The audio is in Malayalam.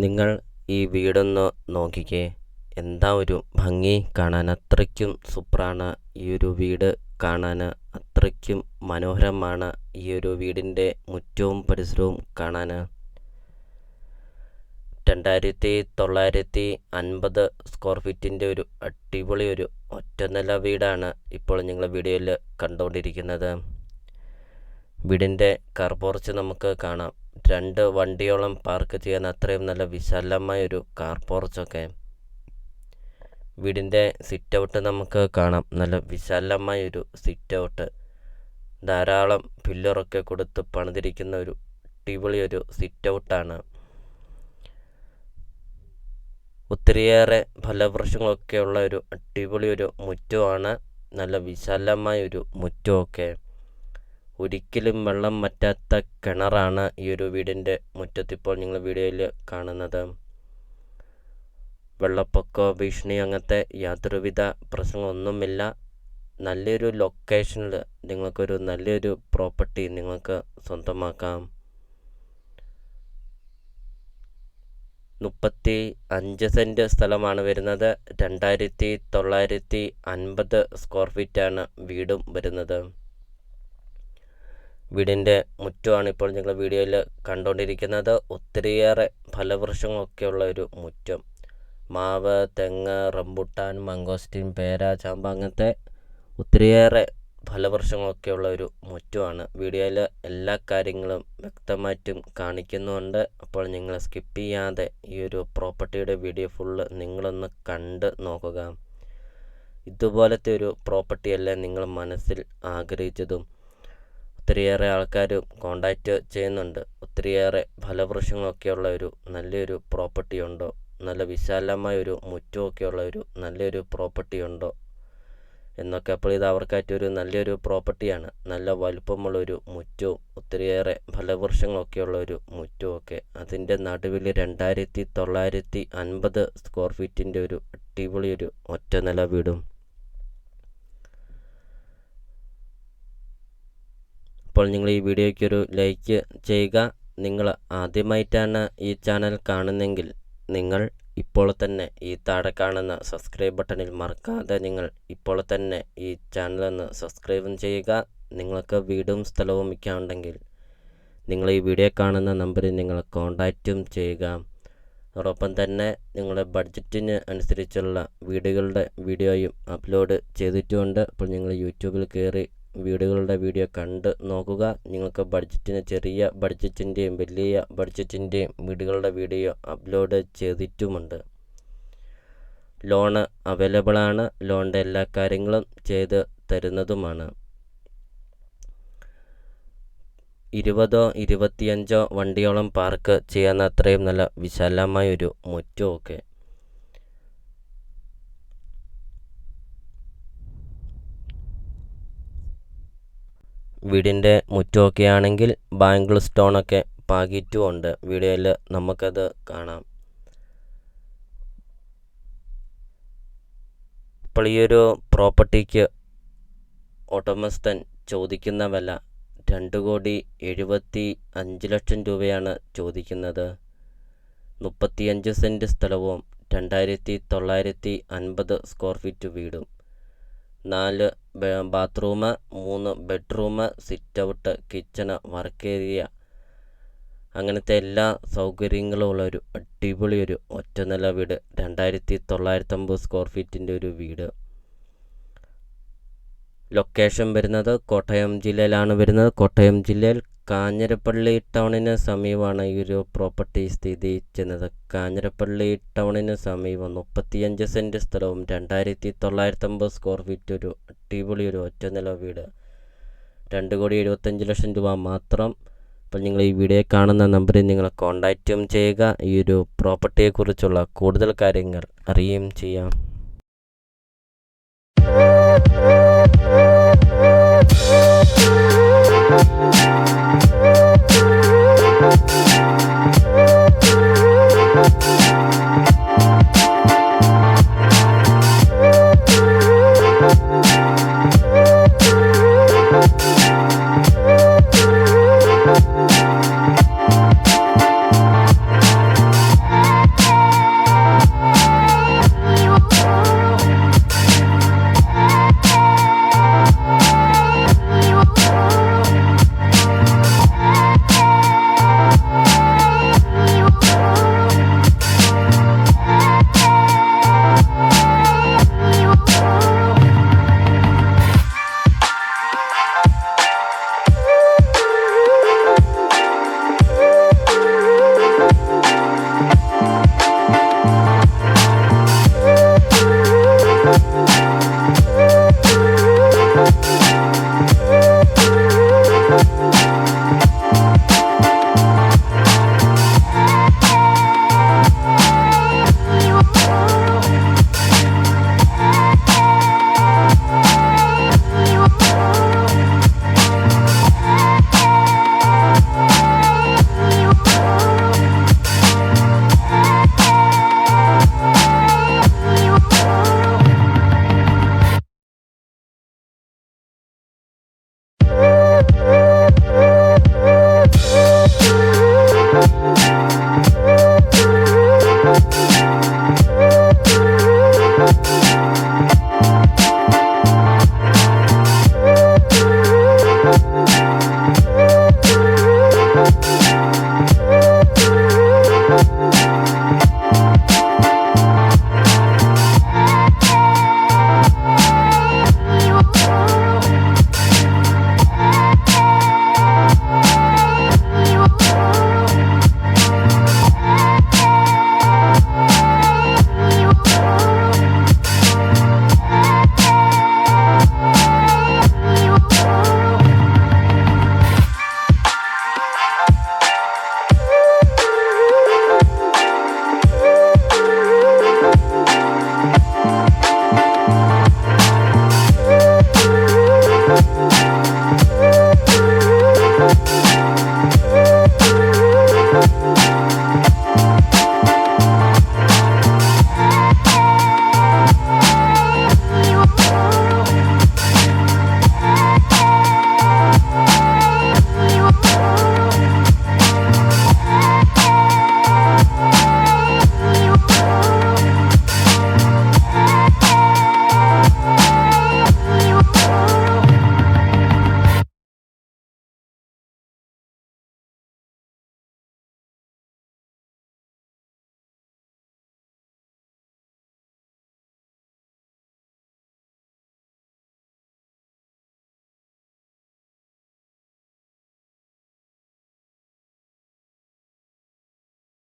നിങ്ങൾ ഈ വീടൊന്ന് നോക്കിക്കേ. എന്താ ഒരു ഭംഗി കാണാൻ. അത്രയ്ക്കും സൂപ്പറാണ് ഈ ഒരു വീട് കാണാൻ. അത്രയ്ക്കും മനോഹരമാണ് ഈ ഒരു വീടിൻ്റെ മുറ്റവും പരിസരവും കാണാൻ. 2950 സ്ക്വയർ ഫീറ്റിൻ്റെ ഒരു അടിപൊളി ഒരു ഒറ്റനില വീടാണ് ഇപ്പോൾ നിങ്ങൾ വീഡിയോയിൽ കണ്ടുകൊണ്ടിരിക്കുന്നത്. വീടിൻ്റെ കാർ പോർച്ച് നമുക്ക് കാണാം. 2 വണ്ടിയോളം പാർക്ക് ചെയ്യാൻ അത്രയും നല്ല വിശാലമായൊരു കാർ പോർച്ചൊക്കെ. വീടിൻ്റെ സിറ്റ് ഔട്ട് നമുക്ക് കാണാം. നല്ല വിശാലമായൊരു സിറ്റ് ഔട്ട്. ധാരാളം പില്ലറൊക്കെ കൊടുത്ത് പണിതിരിക്കുന്ന ഒരു അടിപൊളിയൊരു സിറ്റ് ഔട്ടാണ്. ഒത്തിരിയേറെ ഫലവൃക്ഷങ്ങളൊക്കെ ഉള്ള ഒരു അടിപൊളിയൊരു മുറ്റമാണ്. നല്ല വിശാലമായൊരു മുറ്റമൊക്കെ. ഒരിക്കലും വെള്ളം വറ്റാത്ത കിണറാണ് ഈ ഒരു വീടിൻ്റെ മുറ്റത്തിപ്പോൾ നിങ്ങൾ വീഡിയോയിൽ കാണുന്നത്. വെള്ളപ്പൊക്ക ഭീഷണി അങ്ങനത്തെ യാതൊരുവിധ പ്രശ്നങ്ങളൊന്നുമില്ല. നല്ലൊരു ലൊക്കേഷനിൽ നിങ്ങൾക്കൊരു നല്ലൊരു പ്രോപ്പർട്ടി നിങ്ങൾക്ക് സ്വന്തമാക്കാം. 35 സെൻറ്റ് സ്ഥലമാണ് വരുന്നത്. 2950 സ്ക്വയർ ഫീറ്റാണ് വീടും വരുന്നത്. വീടിൻ്റെ മുറ്റമാണ് ഇപ്പോൾ നിങ്ങൾ വീഡിയോയിൽ കണ്ടുകൊണ്ടിരിക്കുന്നത്. ഒത്തിരിയേറെ ഫലവൃക്ഷങ്ങളൊക്കെയുള്ള ഒരു മുറ്റം. മാവ്, തെങ്ങ്, റംബുട്ടാൻ, മംഗോസ്റ്റീൻ, പേര, ചാമ്പ അങ്ങനത്തെ ഒത്തിരിയേറെ ഫലവൃക്ഷങ്ങളൊക്കെയുള്ള ഒരു മുറ്റമാണ്. വീഡിയോയിൽ എല്ലാ കാര്യങ്ങളും വ്യക്തമായിട്ടും കാണിക്കുന്നുണ്ട്. അപ്പോൾ നിങ്ങൾ സ്കിപ്പ് ചെയ്യാതെ ഈ ഒരു പ്രോപ്പർട്ടിയുടെ വീഡിയോ ഫുള്ള് നിങ്ങളൊന്ന് കണ്ട് നോക്കുക. ഇതുപോലത്തെ ഒരു പ്രോപ്പർട്ടിയല്ലേ നിങ്ങൾ മനസ്സിൽ ആഗ്രഹിച്ചതും. ഒത്തിരിയേറെ ആൾക്കാർ കോണ്ടാക്റ്റ് ചെയ്യുന്നുണ്ട്. ഒത്തിരിയേറെ ഫലവൃക്ഷങ്ങളൊക്കെയുള്ള ഒരു നല്ലൊരു പ്രോപ്പർട്ടി ഉണ്ടോ, നല്ല വിശാലമായൊരു മുറ്റമൊക്കെയുള്ള ഒരു നല്ലൊരു പ്രോപ്പർട്ടി ഉണ്ടോ എന്നൊക്കെ. അപ്പോൾ ഇത് അവർക്കായിട്ടൊരു നല്ലൊരു പ്രോപ്പർട്ടിയാണ്. നല്ല വലുപ്പമുള്ളൊരു മുറ്റവും ഒത്തിരിയേറെ ഫലവൃക്ഷങ്ങളൊക്കെയുള്ള ഒരു മുറ്റമൊക്കെ. അതിൻ്റെ നടുവിൽ 2950 സ്ക്വയർ ഫീറ്റിൻ്റെ ഒരു അടിപൊളിയൊരു ഒറ്റനില വീടും. അപ്പോൾ നിങ്ങൾ ഈ വീഡിയോയ്ക്ക് ഒരു ലൈക്ക് ചെയ്യുക. നിങ്ങൾ ആദ്യമായിട്ടാണ് ഈ ചാനൽ കാണുന്നതെങ്കിൽ നിങ്ങൾ ഇപ്പോൾ തന്നെ ഈ താഴെ കാണുന്ന സബ്സ്ക്രൈബ് ബട്ടണിൽ മറക്കാതെ നിങ്ങൾ ഇപ്പോൾ തന്നെ ഈ ചാനലൊന്ന് സബ്സ്ക്രൈബും ചെയ്യുക. നിങ്ങൾക്ക് വീടും സ്ഥലവും വിൽക്കാനുണ്ടെങ്കിൽ നിങ്ങൾ ഈ വീഡിയോ കാണുന്ന നമ്പറിൽ നിങ്ങൾ കോൺടാക്റ്റും ചെയ്യുക. അതോടൊപ്പം തന്നെ നിങ്ങളുടെ ബഡ്ജറ്റിന് അനുസരിച്ചുള്ള വീടുകളുടെ വീഡിയോയും അപ്ലോഡ് ചെയ്തിട്ടുമുണ്ട്. അപ്പോൾ നിങ്ങൾ യൂട്യൂബിൽ കയറി വീടുകളുടെ വീഡിയോ കണ്ട് നോക്കുക. നിങ്ങൾക്ക് ബഡ്ജറ്റിന് ചെറിയ ബഡ്ജറ്റിൻ്റെയും വലിയ ബഡ്ജറ്റിൻ്റെയും വീടുകളുടെ വീഡിയോ അപ്ലോഡ് ചെയ്തിട്ടുമുണ്ട്. ലോണ് അവൈലബിളാണ്. ലോണിൻ്റെ എല്ലാ കാര്യങ്ങളും ചെയ്ത് തരുന്നതുമാണ്. 20-25 വണ്ടിയോളം പാർക്ക് ചെയ്യാൻ അത്രയും നല്ല വിശാലമായൊരു മുറ്റമൊക്കെ. വീടിൻ്റെ മുറ്റമൊക്കെ ആണെങ്കിൽ ബാംഗിൾ സ്റ്റോണൊക്കെ പാകിയിട്ടും ഉണ്ട്. വീഡിയോയിൽ നമുക്കത് കാണാം. ഇപ്പോൾ ഈ ഒരു പ്രോപ്പർട്ടിക്ക് ഉടമസ്ഥൻ ചോദിക്കുന്ന വില 2,75,00,000 രൂപയാണ് ചോദിക്കുന്നത്. 35 സെൻറ്റ് സ്ഥലവും 2950 സ്ക്വയർ ഫീറ്റ് വീടും, 4 bathroom, 3 bedroom, sit out, kitchen, work area അങ്ങനത്തെ എല്ലാ സൗകര്യങ്ങളും ഉള്ള ഒരു അടിപൊളി ഒരു ഒറ്റനില വീട്. 2950 സ്ക്വയർ ഫീറ്റിൻ്റെ ഒരു വീട്. ലൊക്കേഷൻ വരുന്നത് കോട്ടയം ജില്ലയിലാണ് വരുന്നത്. കോട്ടയം ജില്ലയിൽ കാഞ്ഞിരപ്പള്ളി ടൗണിന് സമീപമാണ് ഈ ഒരു പ്രോപ്പർട്ടി സ്ഥിതി ചെയ്യുന്നത്. കാഞ്ഞിരപ്പള്ളി ടൗണിന് സമീപം 35 സെൻറ്റ് സ്ഥലവും 2950 സ്ക്വയർ ഫീറ്റ് ഒരു അടിപൊളി ഒരു ഒറ്റനില വീട്. 2,75,00,000 രൂപ മാത്രം. അപ്പോൾ നിങ്ങൾ ഈ വീഡിയോ കാണുന്ന നമ്പറിൽ നിങ്ങൾ കോൺടാക്റ്റും ചെയ്യുക. ഈ ഒരു പ്രോപ്പർട്ടിയെക്കുറിച്ചുള്ള കൂടുതൽ കാര്യങ്ങൾ അറിയുകയും ചെയ്യാം.